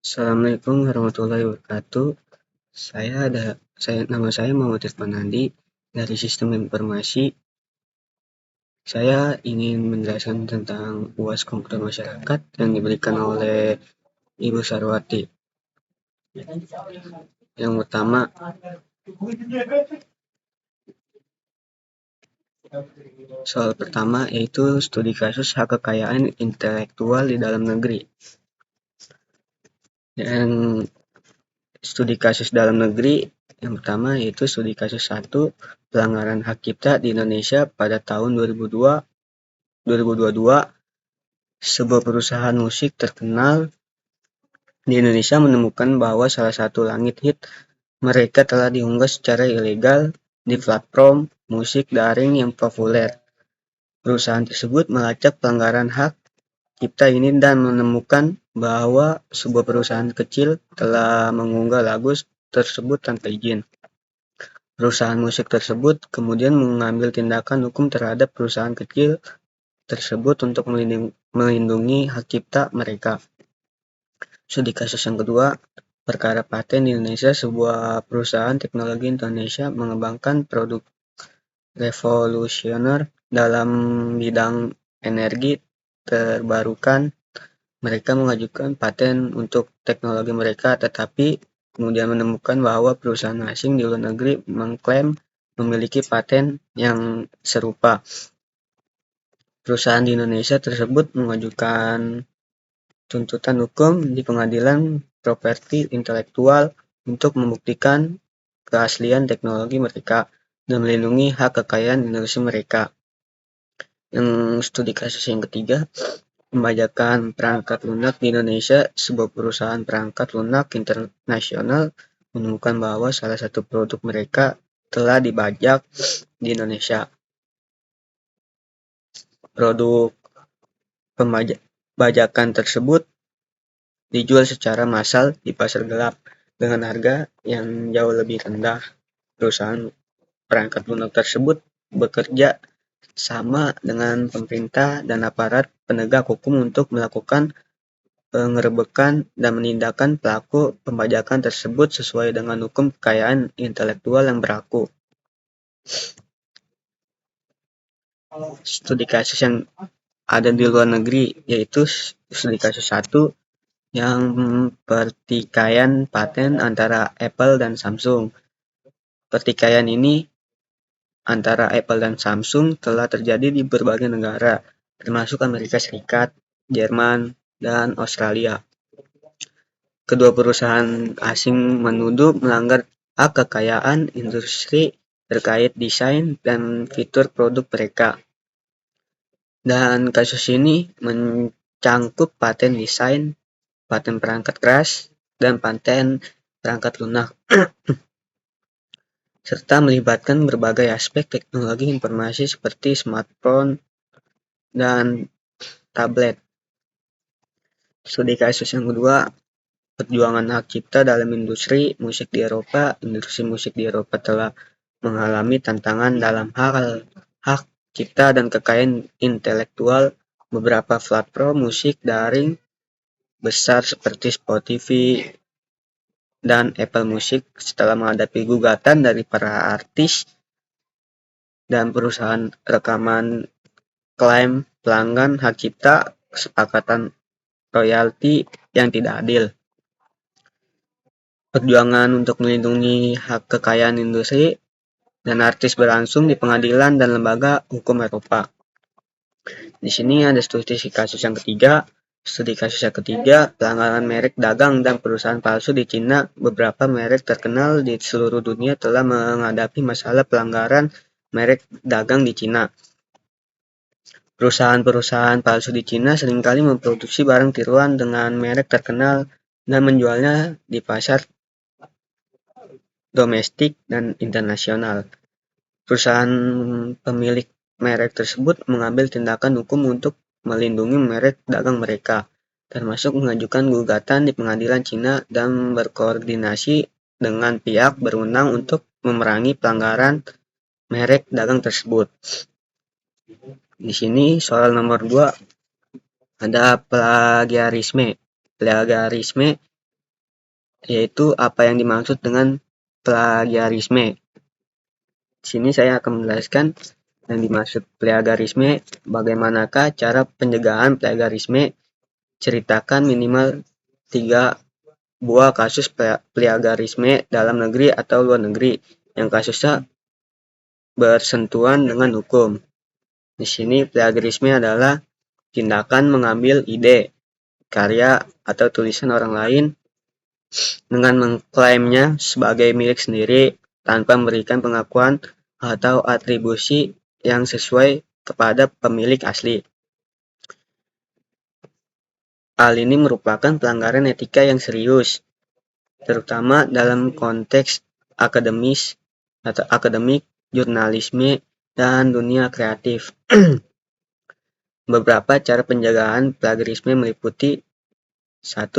Assalamualaikum warahmatullahi wabarakatuh. Nama saya Muhammad Irfan Andi dari Sistem Informasi. Saya ingin menjelaskan tentang UAS Komputer Masyarakat yang diberikan oleh Ibu Sarwati. Yang pertama, soal pertama yaitu studi kasus hak kekayaan intelektual di dalam negeri. Dan studi kasus dalam negeri yang pertama yaitu studi kasus 1 pelanggaran hak cipta di Indonesia pada tahun 2022. Sebuah perusahaan musik terkenal di Indonesia menemukan bahwa salah satu langit hit mereka telah diunggah secara ilegal di platform musik daring yang populer. Perusahaan tersebut melacak pelanggaran hak cipta ini dan menemukan bahwa sebuah perusahaan kecil telah mengunggah lagu tersebut tanpa izin. Perusahaan musik tersebut kemudian mengambil tindakan hukum terhadap perusahaan kecil tersebut untuk melindungi hak cipta mereka. Studi kasus yang kedua, perkara paten di Indonesia. Sebuah perusahaan teknologi Indonesia mengembangkan produk revolusioner dalam bidang energi terbarukan. Mereka mengajukan paten untuk teknologi mereka, tetapi kemudian menemukan bahwa perusahaan asing di luar negeri mengklaim memiliki paten yang serupa. Perusahaan di Indonesia tersebut mengajukan tuntutan hukum di Pengadilan Properti Intelektual untuk membuktikan keaslian teknologi mereka dan melindungi hak kekayaan intelektual mereka. Yang studi kasus yang ketiga, pembajakan perangkat lunak di Indonesia. Sebuah perusahaan perangkat lunak internasional menemukan bahwa salah satu produk mereka telah dibajak di Indonesia. Produk pembajakan tersebut dijual secara massal di pasar gelap dengan harga yang jauh lebih rendah. Perusahaan perangkat lunak tersebut bekerja sama dengan pemerintah dan aparat penegak hukum untuk melakukan pengerebekan dan menindakan pelaku pembajakan tersebut sesuai dengan hukum kekayaan intelektual yang berlaku. Studi kasus yang ada di luar negeri yaitu studi kasus 1 yang pertikaian paten antara Apple dan Samsung. Pertikaian ini antara Apple dan Samsung telah terjadi di berbagai negara, termasuk Amerika Serikat, Jerman, dan Australia. Kedua perusahaan asing menuduh melanggar hak kekayaan industri terkait desain dan fitur produk mereka. Dan kasus ini mencangkup paten desain, paten perangkat keras, dan paten perangkat lunak, serta melibatkan berbagai aspek teknologi informasi seperti smartphone dan tablet. Studi kasus yang kedua, perjuangan hak cipta dalam industri musik di Eropa. Industri musik di Eropa telah mengalami tantangan dalam hal hak cipta dan kekayaan intelektual. Beberapa platform musik daring besar seperti Spotify dan Apple Music setelah menghadapi gugatan dari para artis dan perusahaan rekaman klaim pelanggan hak cipta, kesepakatan royalti yang tidak adil. Perjuangan untuk melindungi hak kekayaan industri dan artis berlangsung di pengadilan dan lembaga hukum Eropa. Di sini ada studi kasus yang ketiga. Studi kasus yang ketiga, pelanggaran merek dagang dan perusahaan palsu di Cina. Beberapa merek terkenal di seluruh dunia telah menghadapi masalah pelanggaran merek dagang di Cina. Perusahaan-perusahaan palsu di Cina seringkali memproduksi barang tiruan dengan merek terkenal dan menjualnya di pasar domestik dan internasional. Perusahaan pemilik merek tersebut mengambil tindakan hukum untuk melindungi merek dagang mereka, termasuk mengajukan gugatan di pengadilan Cina dan berkoordinasi dengan pihak berwenang untuk memerangi pelanggaran merek dagang tersebut. Di sini soal nomor 2 ada plagiarisme. Plagiarisme yaitu apa yang dimaksud dengan plagiarisme. Di sini saya akan menjelaskan yang dimaksud plagiarisme, bagaimanakah cara pencegahan plagiarisme, ceritakan minimal 3 buah kasus plagiarisme dalam negeri atau luar negeri yang kasusnya bersentuhan dengan hukum. Di sini plagiarisme adalah tindakan mengambil ide, karya, atau tulisan orang lain dengan mengklaimnya sebagai milik sendiri tanpa memberikan pengakuan atau atribusi yang sesuai kepada pemilik asli. Hal ini merupakan pelanggaran etika yang serius, terutama dalam konteks akademis atau akademik, jurnalisme, dan dunia kreatif. Beberapa cara penjagaan plagiarisme meliputi 1.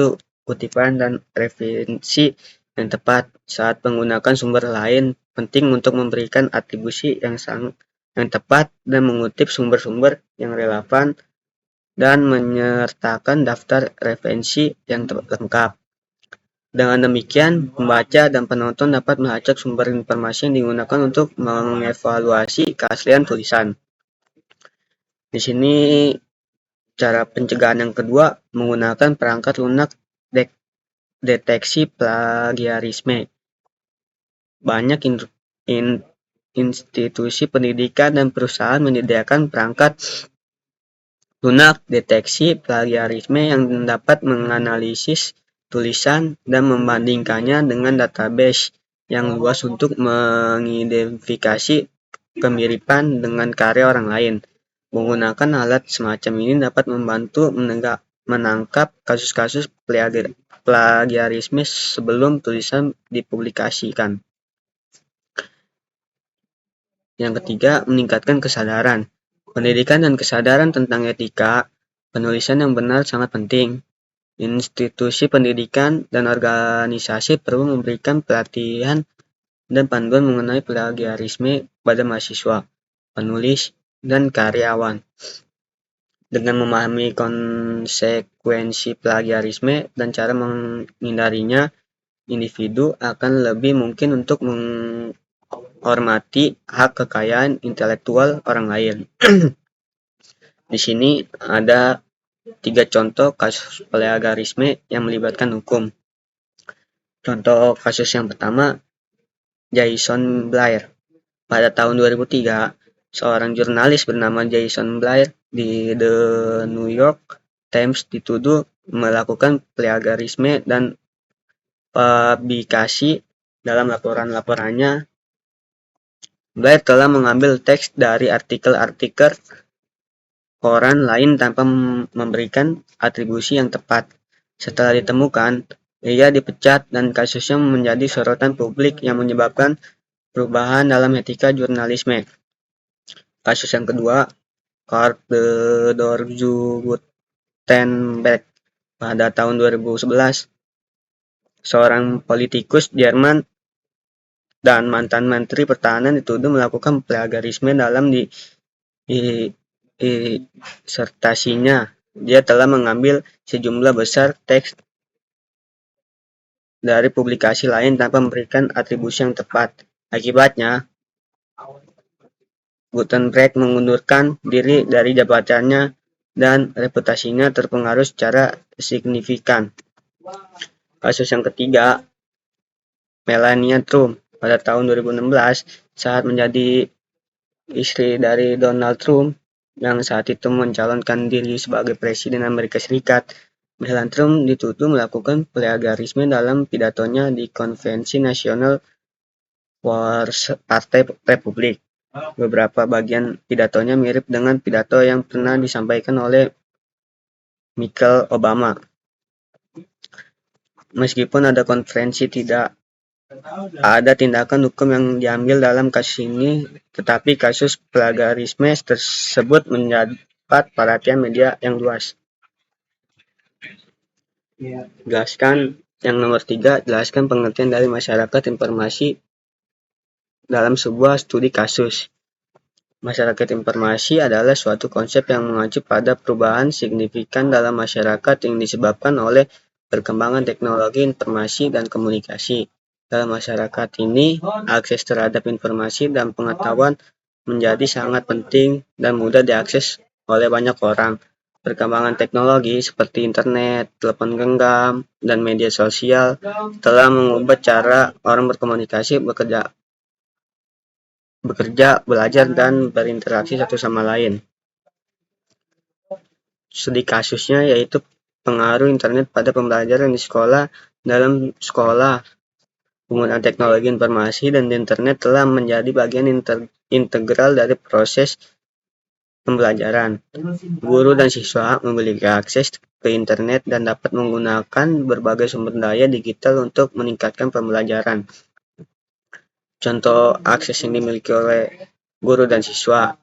Kutipan dan referensi yang tepat saat menggunakan sumber lain penting untuk memberikan atribusi yang tepat dan mengutip sumber-sumber yang relevan dan menyertakan daftar referensi yang lengkap. Dengan demikian, pembaca dan penonton dapat melacak sumber informasi yang digunakan untuk mengevaluasi keaslian tulisan. Di sini cara pencegahan yang kedua menggunakan perangkat lunak deteksi plagiarisme. Banyak institusi pendidikan dan perusahaan menyediakan perangkat lunak deteksi plagiarisme yang dapat menganalisis tulisan dan membandingkannya dengan database yang luas untuk mengidentifikasi kemiripan dengan karya orang lain. Menggunakan alat semacam ini dapat membantu menangkap kasus-kasus plagiarisme sebelum tulisan dipublikasikan. Yang ketiga, meningkatkan kesadaran. Pendidikan dan kesadaran tentang etika penulisan yang benar sangat penting. Institusi pendidikan dan organisasi perlu memberikan pelatihan dan panduan mengenai plagiarisme pada mahasiswa, penulis, dan karyawan. Dengan memahami konsekuensi plagiarisme dan cara menghindarinya, individu akan lebih mungkin untuk menghormati hak kekayaan intelektual orang lain. Di sini ada 3 contoh kasus plagiarisme yang melibatkan hukum. Contoh kasus yang pertama, Jason Blair. Pada tahun 2003, seorang jurnalis bernama Jason Blair di The New York Times dituduh melakukan plagiarisme dan publikasi. Dalam laporan-laporannya, Blair telah mengambil teks dari artikel-artikel koran lain tanpa memberikan atribusi yang tepat. Setelah ditemukan, ia dipecat dan kasusnya menjadi sorotan publik yang menyebabkan perubahan dalam etika jurnalisme. Kasus yang kedua, Karl Gutenberg. Pada tahun 2011, seorang politikus Jerman dan mantan menteri pertahanan dituduh melakukan plagiarisme dalam disertasinya. Dia telah mengambil sejumlah besar teks dari publikasi lain tanpa memberikan atribusi yang tepat. Akibatnya, Gutenberg mengundurkan diri dari jabatannya dan reputasinya terpengaruh secara signifikan. Kasus yang ketiga, Melania Trump. Pada tahun 2016, saat menjadi istri dari Donald Trump yang saat itu mencalonkan diri sebagai Presiden Amerika Serikat, Melania Trump dituduh melakukan plagiarisme dalam pidatonya di Konvensi Nasional Partai Republik. Beberapa bagian pidatonya mirip dengan pidato yang pernah disampaikan oleh Michelle Obama. Meskipun ada konferensi, tidak ada tindakan hukum yang diambil dalam kasus ini, tetapi kasus plagiarisme tersebut mendapat perhatian media yang luas. Jelaskan yang nomor 3, jelaskan pengertian dari masyarakat informasi dalam sebuah studi kasus. Masyarakat informasi adalah suatu konsep yang mengacu pada perubahan signifikan dalam masyarakat yang disebabkan oleh perkembangan teknologi informasi dan komunikasi. Dalam masyarakat ini, akses terhadap informasi dan pengetahuan menjadi sangat penting dan mudah diakses oleh banyak orang. Perkembangan teknologi seperti internet, telepon genggam, dan media sosial telah mengubah cara orang berkomunikasi, bekerja, belajar, dan berinteraksi satu sama lain. Studi kasusnya yaitu pengaruh internet pada pembelajaran di sekolah. Dalam sekolah, penggunaan teknologi informasi dan internet telah menjadi bagian integral dari proses pembelajaran. Guru dan siswa memiliki akses ke internet dan dapat menggunakan berbagai sumber daya digital untuk meningkatkan pembelajaran. Contoh akses yang dimiliki oleh guru dan siswa.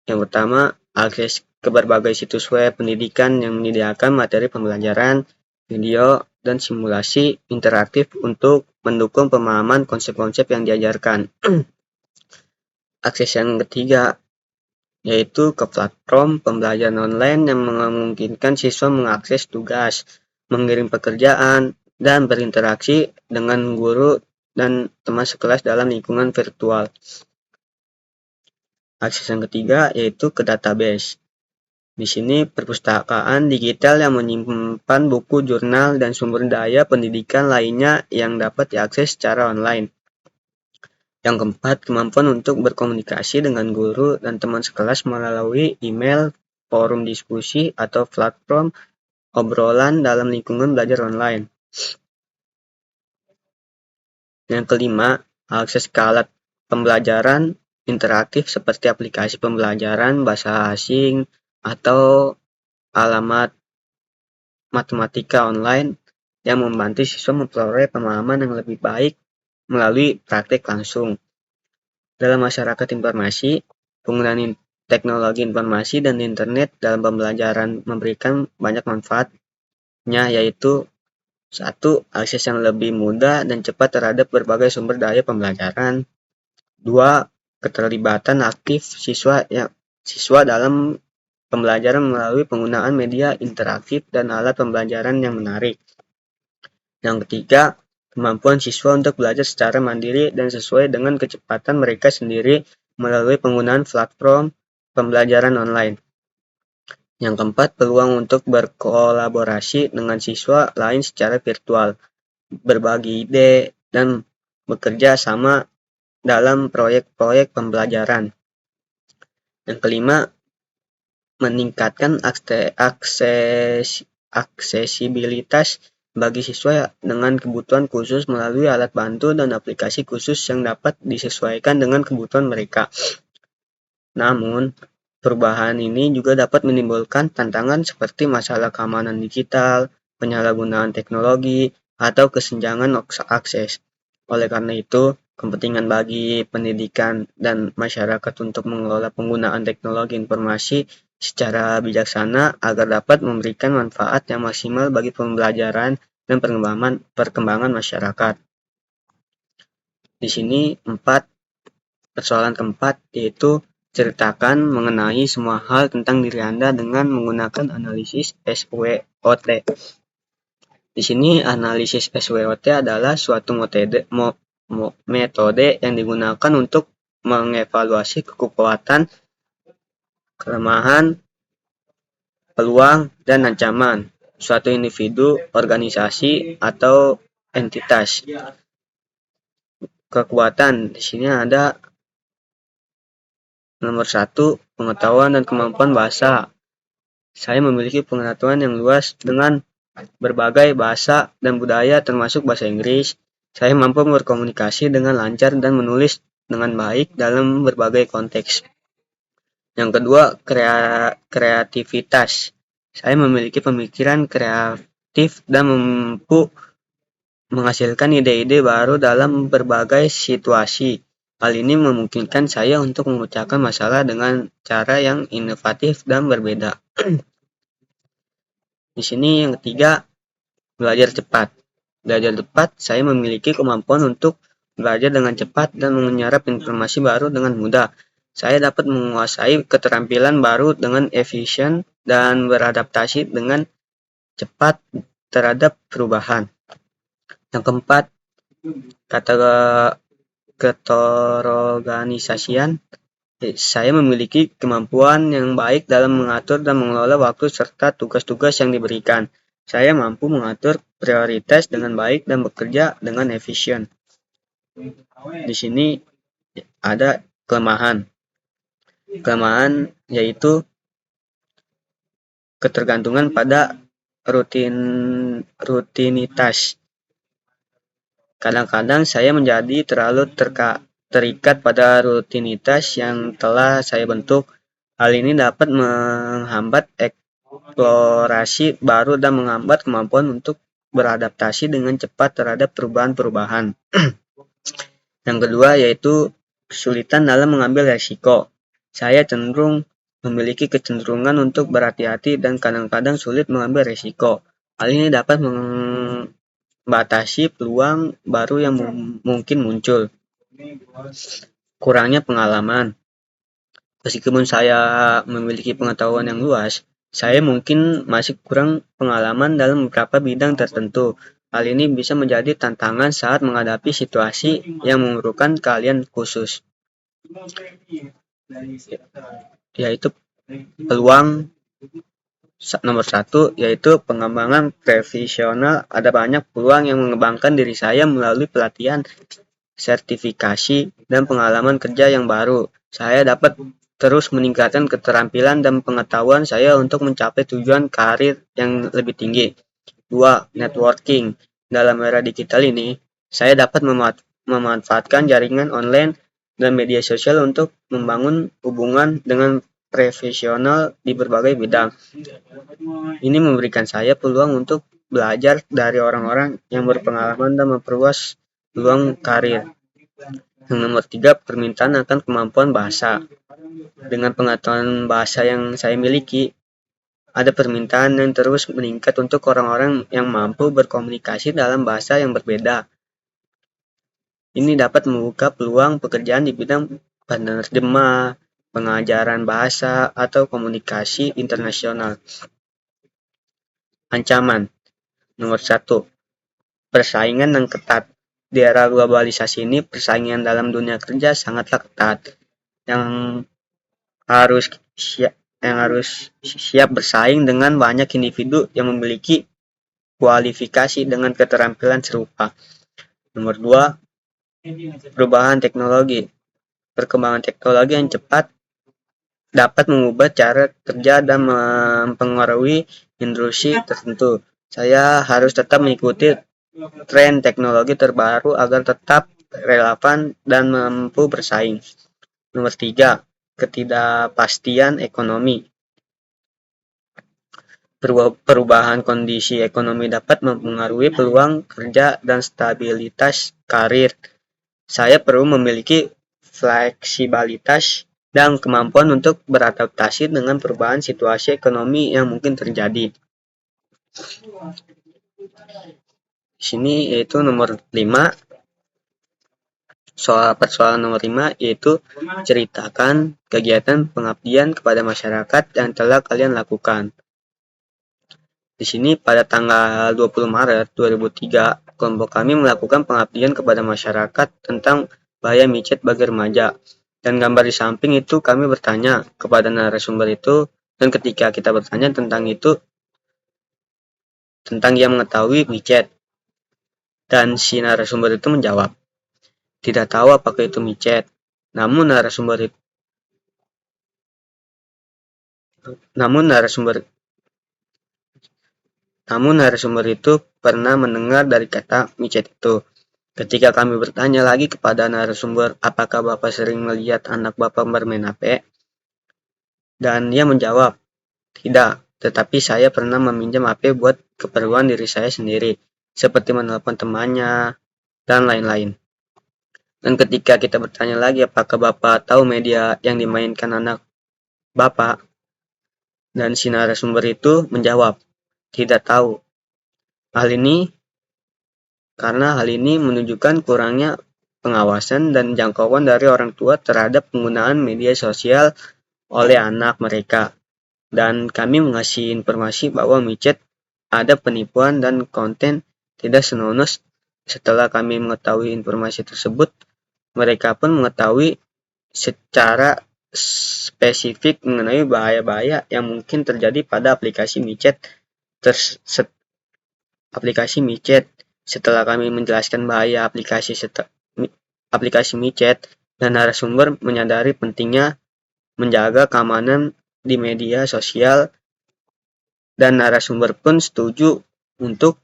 Yang pertama, akses ke berbagai situs web pendidikan yang menyediakan materi pembelajaran, video, dan simulasi interaktif untuk mendukung pemahaman konsep-konsep yang diajarkan. Akses yang ketiga, yaitu ke platform pembelajaran online yang memungkinkan siswa mengakses tugas, mengirim pekerjaan, dan berinteraksi dengan guru dan teman sekelas dalam lingkungan virtual. Akses yang ketiga yaitu ke database. Di sini perpustakaan digital yang menyimpan buku, jurnal, dan sumber daya pendidikan lainnya yang dapat diakses secara online. Yang keempat, kemampuan untuk berkomunikasi dengan guru dan teman sekelas melalui email, forum diskusi, atau platform obrolan dalam lingkungan belajar online. Yang kelima, akses ke alat pembelajaran interaktif seperti aplikasi pembelajaran bahasa asing atau alamat matematika online yang membantu siswa memperoleh pemahaman yang lebih baik melalui praktik langsung. Dalam masyarakat informasi, penggunaan teknologi informasi dan internet dalam pembelajaran memberikan banyak manfaatnya, yaitu 1. Akses yang lebih mudah dan cepat terhadap berbagai sumber daya pembelajaran. 2. Keterlibatan aktif siswa dalam pembelajaran melalui penggunaan media interaktif dan alat pembelajaran yang menarik. Yang ketiga, kemampuan siswa untuk belajar secara mandiri dan sesuai dengan kecepatan mereka sendiri melalui penggunaan platform pembelajaran online. Yang keempat, peluang untuk berkolaborasi dengan siswa lain secara virtual, berbagi ide, dan bekerja sama dalam proyek-proyek pembelajaran. Yang kelima, meningkatkan aksesibilitas bagi siswa dengan kebutuhan khusus melalui alat bantu dan aplikasi khusus yang dapat disesuaikan dengan kebutuhan mereka. Namun, perubahan ini juga dapat menimbulkan tantangan seperti masalah keamanan digital, penyalahgunaan teknologi, atau kesenjangan akses. Oleh karena itu, kepentingan bagi pendidikan dan masyarakat untuk mengelola penggunaan teknologi informasi secara bijaksana agar dapat memberikan manfaat yang maksimal bagi pembelajaran dan perkembangan masyarakat. Di sini persoalan keempat yaitu ceritakan mengenai semua hal tentang diri Anda dengan menggunakan analisis SWOT. Di sini analisis SWOT adalah suatu metode yang digunakan untuk mengevaluasi kekuatan, kelemahan, peluang, dan ancaman suatu individu, organisasi, atau entitas. Kekuatan di sini ada nomor 1, pengetahuan dan kemampuan bahasa. Saya memiliki pengetahuan yang luas dengan berbagai bahasa dan budaya termasuk bahasa Inggris. Saya mampu berkomunikasi dengan lancar dan menulis dengan baik dalam berbagai konteks. Yang kedua, kreativitas. Saya memiliki pemikiran kreatif dan mampu menghasilkan ide-ide baru dalam berbagai situasi. Hal ini memungkinkan saya untuk memecahkan masalah dengan cara yang inovatif dan berbeda. Di sini yang ketiga, belajar cepat. Belajar cepat, saya memiliki kemampuan untuk belajar dengan cepat dan menyerap informasi baru dengan mudah. Saya dapat menguasai keterampilan baru dengan efisien dan beradaptasi dengan cepat terhadap perubahan. Yang keempat, kata keterorganisasian. Saya memiliki kemampuan yang baik dalam mengatur dan mengelola waktu serta tugas-tugas yang diberikan. Saya mampu mengatur prioritas dengan baik dan bekerja dengan efisien. Di sini ada kelemahan. Kelemahan yaitu ketergantungan pada rutinitas. Kadang-kadang saya menjadi terlalu terikat pada rutinitas yang telah saya bentuk. Hal ini dapat menghambat eksplorasi baru dan menghambat kemampuan untuk beradaptasi dengan cepat terhadap perubahan-perubahan. Yang kedua yaitu kesulitan dalam mengambil resiko. Saya cenderung memiliki kecenderungan untuk berhati-hati dan kadang-kadang sulit mengambil resiko. Hal ini dapat membatasi peluang baru yang mungkin muncul. Kurangnya pengalaman. Meskipun saya memiliki pengetahuan yang luas, saya mungkin masih kurang pengalaman dalam beberapa bidang tertentu. Hal ini bisa menjadi tantangan saat menghadapi situasi yang memerlukan keahlian khusus. Yaitu peluang nomor 1 yaitu pengembangan profesional. Ada banyak peluang yang mengembangkan diri saya melalui pelatihan, sertifikasi, dan pengalaman kerja yang baru. Saya dapat terus meningkatkan keterampilan dan pengetahuan saya untuk mencapai tujuan karir yang lebih tinggi. 2. Networking. Dalam era digital ini, saya dapat memanfaatkan jaringan online dan media sosial untuk membangun hubungan dengan profesional di berbagai bidang. Ini memberikan saya peluang untuk belajar dari orang-orang yang berpengalaman dan memperluas peluang karir. Yang nomor 3, permintaan akan kemampuan bahasa. Dengan pengetahuan bahasa yang saya miliki, ada permintaan yang terus meningkat untuk orang-orang yang mampu berkomunikasi dalam bahasa yang berbeda. Ini dapat membuka peluang pekerjaan di bidang penerjemah, pengajaran bahasa, atau komunikasi internasional. Ancaman. Nomor 1. Persaingan yang ketat. Di era globalisasi ini, persaingan dalam dunia kerja sangatlah ketat. Yang harus siap bersaing dengan banyak individu yang memiliki kualifikasi dengan keterampilan serupa. Nomor 2, perubahan teknologi. Perkembangan teknologi yang cepat dapat mengubah cara kerja dan mempengaruhi industri tertentu. Saya harus tetap mengikuti tren teknologi terbaru agar tetap relevan dan mampu bersaing. Nomor 3, ketidakpastian ekonomi. Perubahan kondisi ekonomi dapat mempengaruhi peluang kerja dan stabilitas karir. Saya perlu memiliki fleksibilitas dan kemampuan untuk beradaptasi dengan perubahan situasi ekonomi yang mungkin terjadi. Di sini yaitu nomor 5. Persoalan nomor 5 yaitu ceritakan kegiatan pengabdian kepada masyarakat yang telah kalian lakukan. Di sini pada tanggal 20 Maret 2003, kelompok kami melakukan pengabdian kepada masyarakat tentang bahaya micet bagi remaja. Dan gambar di samping itu kami bertanya kepada narasumber itu, dan ketika kita bertanya tentang dia mengetahui micet. Dan si narasumber itu menjawab, tidak tahu apakah itu micet. Namun narasumber itu pernah mendengar dari kata micet itu. Ketika kami bertanya lagi kepada narasumber, apakah Bapak sering melihat anak Bapak bermain HP? Dan dia menjawab, tidak, tetapi saya pernah meminjam HP buat keperluan diri saya sendiri, seperti menelpon temannya, dan lain-lain. Dan ketika kita bertanya lagi, apakah Bapak tahu media yang dimainkan anak Bapak? Dan si narasumber itu menjawab, tidak tahu. Karena hal ini menunjukkan kurangnya pengawasan dan jangkauan dari orang tua terhadap penggunaan media sosial oleh anak mereka. Dan kami mengasih informasi bahwa micet ada penipuan dan konten tidak senonoh. Setelah kami mengetahui informasi tersebut, mereka pun mengetahui secara spesifik mengenai bahaya-bahaya yang mungkin terjadi pada aplikasi micet. Setelah kami menjelaskan bahaya aplikasi micet dan narasumber menyadari pentingnya menjaga keamanan di media sosial, dan narasumber pun setuju untuk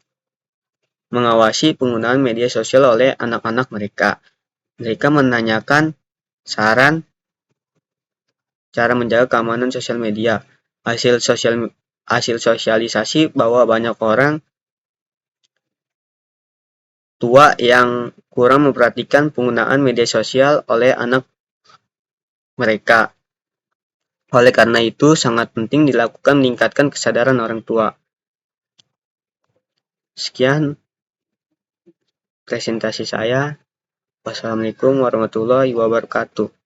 mengawasi penggunaan media sosial oleh anak-anak mereka. Mereka menanyakan saran cara menjaga keamanan sosial media. Hasil sosialisasi bahwa banyak orang tua yang kurang memperhatikan penggunaan media sosial oleh anak mereka. Oleh karena itu, sangat penting dilakukan meningkatkan kesadaran orang tua. Sekian presentasi saya. Wassalamualaikum warahmatullahi wabarakatuh.